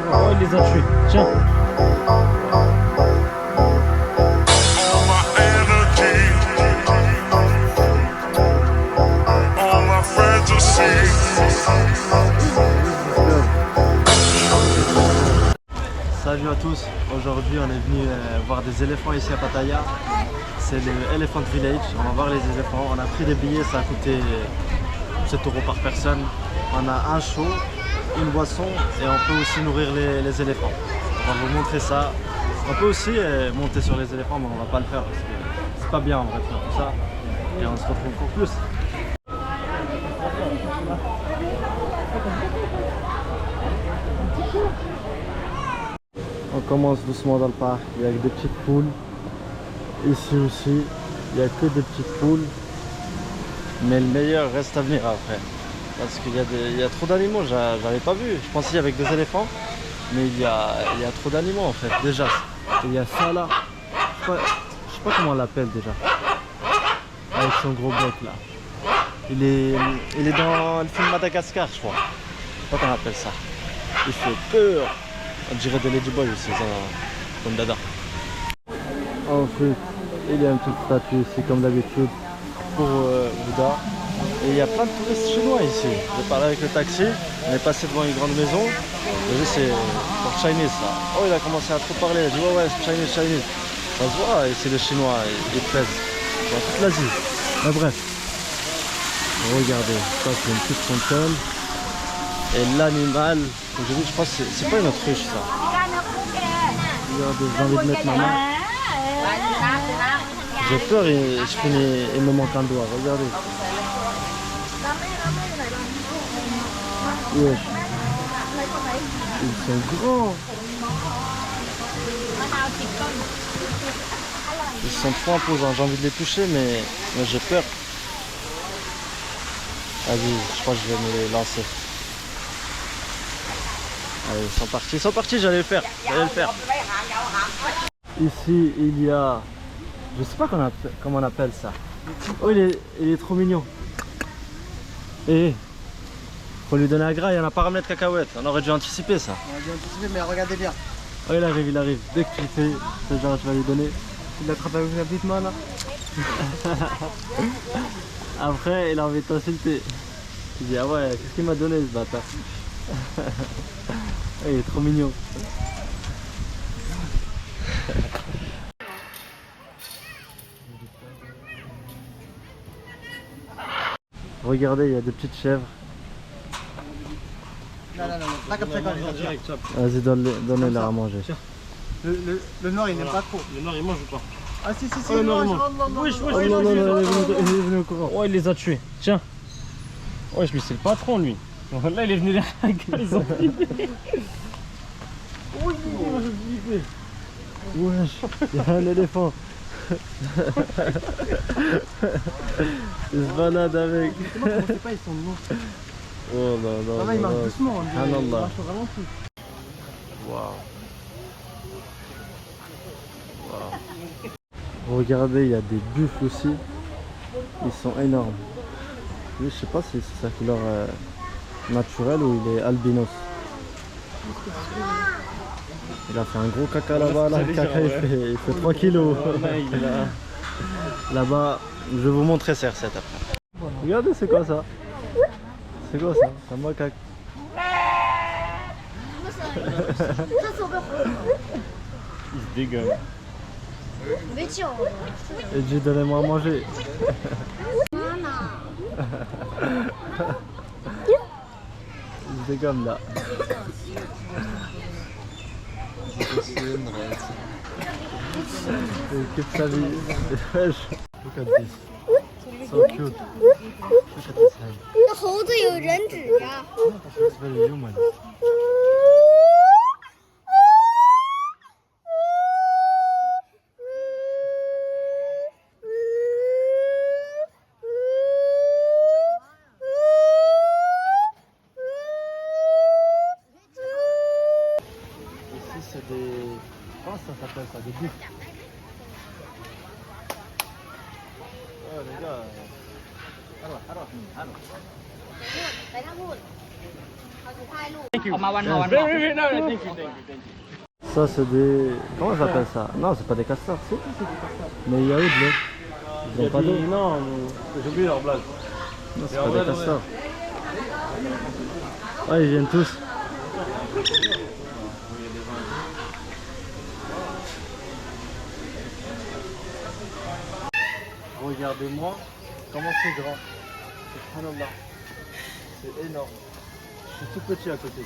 Oh, il les a tués. Tiens. All my energy, all my fantasy. Salut à tous, aujourd'hui on est venu voir des éléphants ici à Pattaya. C'est le Elephant Village, on va voir les éléphants. On a pris des billets, ça a coûté 7 € par personne. On a un show, une boisson et on peut aussi nourrir les éléphants. On va vous montrer ça. On peut aussi monter sur les éléphants, mais on va pas le faire parce que c'est pas bien en vrai de faire tout ça. Et on se retrouve pour plus. On commence doucement dans le parc, il y a des petites poules. Ici aussi, il n'y a que des petites poules. Mais le meilleur reste à venir après. Parce qu'il y a trop d'animaux, j'avais pas vu. Je pensais avec des éléphants, mais il y a trop d'animaux en fait, déjà. Et il y a ça là, je sais pas comment on l'appelle déjà. Avec son gros bec là. Il est dans le film Madagascar je crois. Je sais pas comment on appelle ça. Il fait peur. On dirait des Ladyboy aussi, comme Dada. Ensuite, il y a une petite statue ici, comme d'habitude, pour Bouddha. Et il y a plein de touristes chinois ici. J'ai parlé avec le taxi, on est passé devant une grande maison. J'ai vu c'est pour Chinese ça. Oh, il a commencé à trop parler. Il a dit ouais, c'est Chinese, Chinese. Ça se voit ici les Chinois, ils pèsent dans toute l'Asie. Mais bref, regardez, ça c'est une petite fontaine. Et l'animal, j'ai vu, je crois que c'est pas une autruche ça. Regardez, j'ai envie de mettre ma main. J'ai peur et il me manque un doigt, regardez. Wesh. Ils sont grands. Ils sont trop imposants, j'ai envie de les toucher mais j'ai peur. Vas-y, je crois que je vais me les lancer. Allez, ils sont partis, j'allais le faire. Ici, il y a... Je sais pas comment on appelle ça. Oh, il est trop mignon. Et faut lui donner un gras, il y en a pas ramené de cacahuètes. On aurait dû anticiper ça. On a dû anticiper, mais regardez bien. Oh, il arrive. Dès que tu le fais, c'est genre tu vas lui donner. Tu l'attrapes avec la petite main là. Après, il a envie de t'insulter. Il dit ah ouais, qu'est-ce qu'il m'a donné ce bâtard. Il est trop mignon. Regardez, il y a des petites chèvres. Non, pas comme ça quand les direct. Vas-y, donne-leur à manger. Le noir il n'aime pas trop. Le noir il mange ou pas? Ah si, Oh, le noir, Wesh, Oh non, il est venu au courant. Oh, il les a tués. Tiens. Wesh, mais c'est le patron lui. Là, il est venu derrière la gueule, ils ont flippé. Oui, j'ai flippé. Wesh, il y a un éléphant. Il se balade avec. Comment on sait pas, ils sont morts. Oh non, Là, il marche doucement. Ah non, Il là. marche vraiment plus. Waouh. Regardez, il y a des buffles aussi. Ils sont énormes. Lui, je sais pas si c'est sa couleur naturelle ou il est albinos. Il a fait un gros caca là-bas. Là, le caca il fait 3 kilos. Là-bas, je vais vous montrer ces recettes après. Regardez, c'est quoi ça? C'est quoi ça? C'est un macaque. Il se dégomme. Et j'ai donné moi à manger. Il se dégomme là. Il kiffe sa vie. Look at this. So cute. Look at this hand. 那猴子有人指呀。 It's very human. Ici c'est des... Comment ça s'appelle ça? Des buffles. Oh les gars. Alors. เอามาวันหมอวันหมอ Very, very, no, thank you, thank you. Ça, c'est des. Comment j'appelle ça? Non, c'est pas des castors, si. Mais il y a où de l'eau? Ils ont pas d'eau? Non, j'ai oublié leur blague. Non, c'est pas des castors. Ouais, ils viennent tous. Regardez-moi comment c'est grand. Subhanallah. C'est énorme. Je suis tout petit à côté.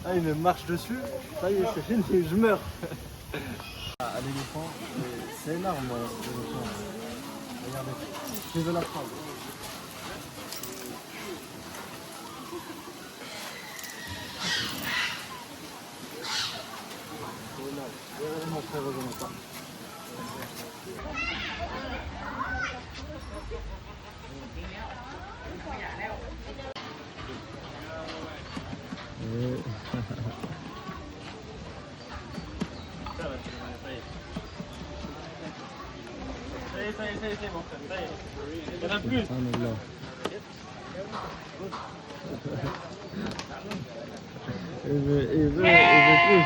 Ah, il me marche dessus. Ça y est, c'est fini, je meurs. Ah, l'éléphant, c'est énorme, l'éléphant. Regardez, je vais la prendre. C'est énorme. Regardez mon frère, je pas. Ça y est, mon frère, ça y est. Il y en a plus. Subhanallah. Il veut plus.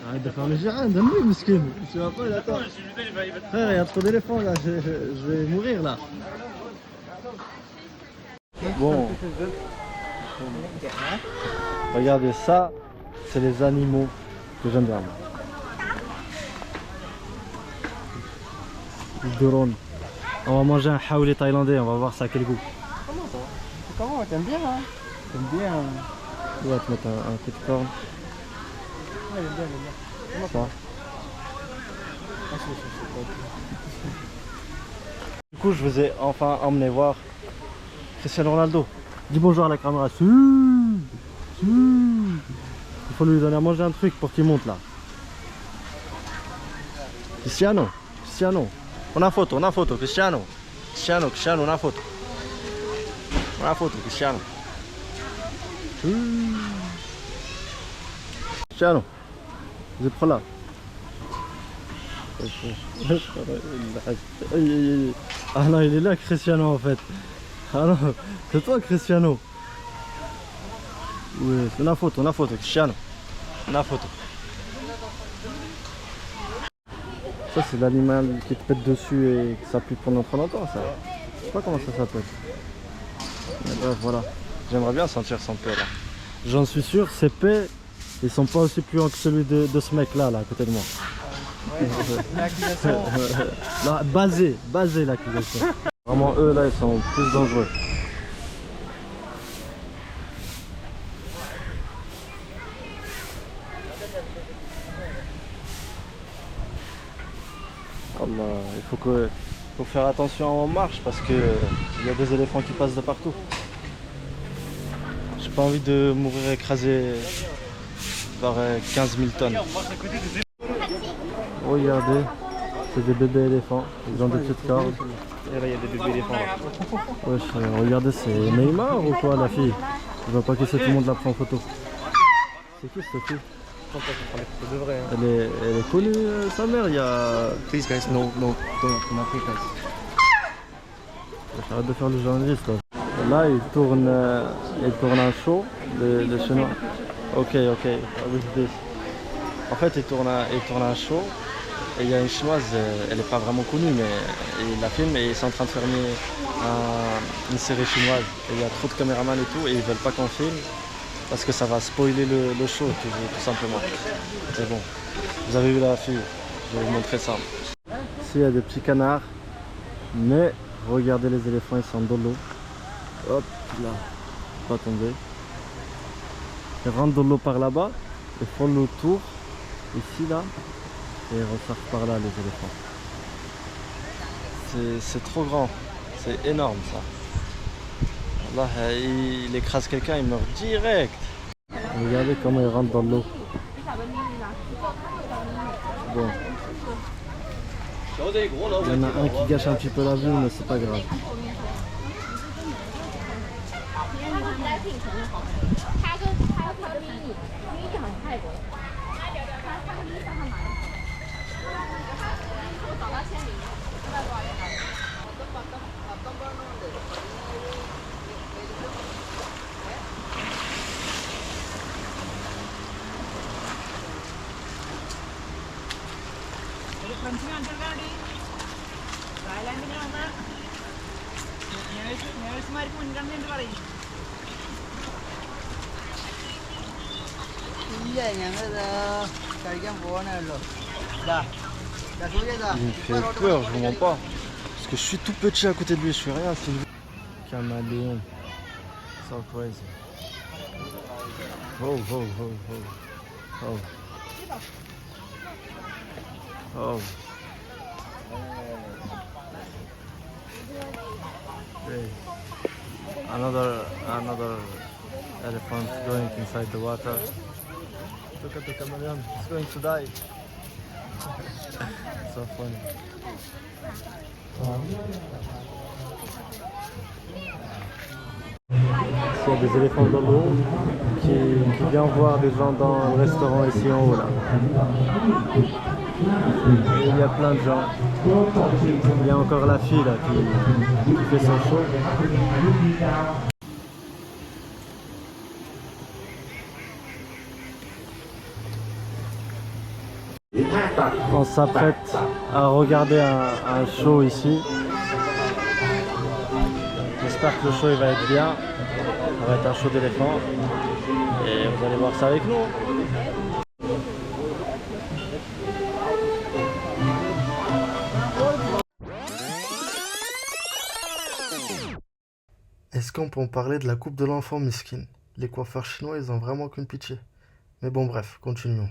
Arrête de faire le gérant, donne-lui, miskin. Tu vas pas, il attend. Frère, il y a trop d'éléphants là, je vais mourir là. Bon. Regardez ça, c'est les animaux que j'aime bien. Le drone. On va manger un haouli thaïlandais, on va voir ça à quel goût. Comment? T'aimes bien, hein? T'aimes bien. On va te mettre un coup de corne. Ouais, il aime bien, il aime bien. Ça. Ah, c'est Du coup, je vous ai enfin emmené voir Cristiano Ronaldo. Dis bonjour à la caméra. Si. Il faut lui donner à manger un truc pour qu'il monte là. Cristiano. Una foto, Cristiano, una foto. Cristiano. Cristiano. Vous êtes là. Ah non, il est là, Cristiano en fait. Ah non, c'est toi, Cristiano. Oui, una foto, Cristiano. Una foto. Ça, c'est l'animal qui te pète dessus et que ça pue pendant trop longtemps, ça. Je sais pas comment ça s'appelle. Mais bref, voilà. J'aimerais bien sentir son paix là. J'en suis sûr, ces paix, ils sont pas aussi puants que celui de ce mec là, à côté de moi. L'accusation. Non, basé l'accusation. Vraiment, eux là, ils sont plus dangereux. Allah, il faut faire attention en marche parce que il y a des éléphants qui passent de partout. J'ai pas envie de mourir écrasé par 15 000 tonnes. Regardez, c'est des bébés éléphants, ils ont des petites cornes. Et là, il y a des bébés éléphants là. Wesh, regardez, c'est Neymar ou quoi la fille? Je vois pas que c'est tout le monde la prend en photo. C'est qui cette fille? C'est de vrai. Hein. Elle est connue, sa mère, il y a... Please, guys, no, guys. Arrête de faire le journaliste là. Là, il tourne un show, le chinois. Ok, with this. En fait, il tourne un show et il y a une chinoise, elle n'est pas vraiment connue, mais il la filme et ils sont en train de filmer une série chinoise. Et il y a trop de caméramans et tout et ils veulent pas qu'on filme parce que ça va spoiler le show tout simplement. C'est bon. Vous avez vu la fille, je vais vous montrer ça. Ici, il y a des petits canards, mais regardez les éléphants, ils sont dans l'eau. Hop là, pas tomber. Ils rentrent dans l'eau par là-bas, ils font le tour, ici là, et ils ressortent par là les éléphants. C'est trop grand, c'est énorme ça. Là, il écrase quelqu'un, il meurt direct. Regardez comment il rentre dans l'eau. Bon. Il y en a un qui gâche un petit peu la vue, mais c'est pas grave. 品城的好吃，它跟迷你好像泰国，它跟迷你上还蛮。我找他签名，现在多少钱？ഇല്ല ഞങ്ങൾ കഴിക്കാൻ പോകണേ ഉള്ളൂ Il me fait peur, je comprends pas. Parce que je suis tout petit à côté de lui, je suis rien. C'est une... Caméléon. So crazy. Oh, oh, oh, oh. Oh. Oh. Hey. Another elephant going inside the water. Look at the chameleon, it's going to die. So funny. Il y a des éléphants dans l'eau qui viennent voir des gens dans le restaurant ici en haut là. Et il y a plein de gens. Il y a encore la fille là qui fait son show. On s'apprête à regarder un show ici. J'espère que le show il va être bien. Ça va être un show d'éléphants. Et vous allez voir ça avec nous. Est-ce qu'on peut en parler de la coupe de l'enfant miskin? Les coiffeurs chinois, ils ont vraiment qu'une pitié. Mais bon, bref, continuons.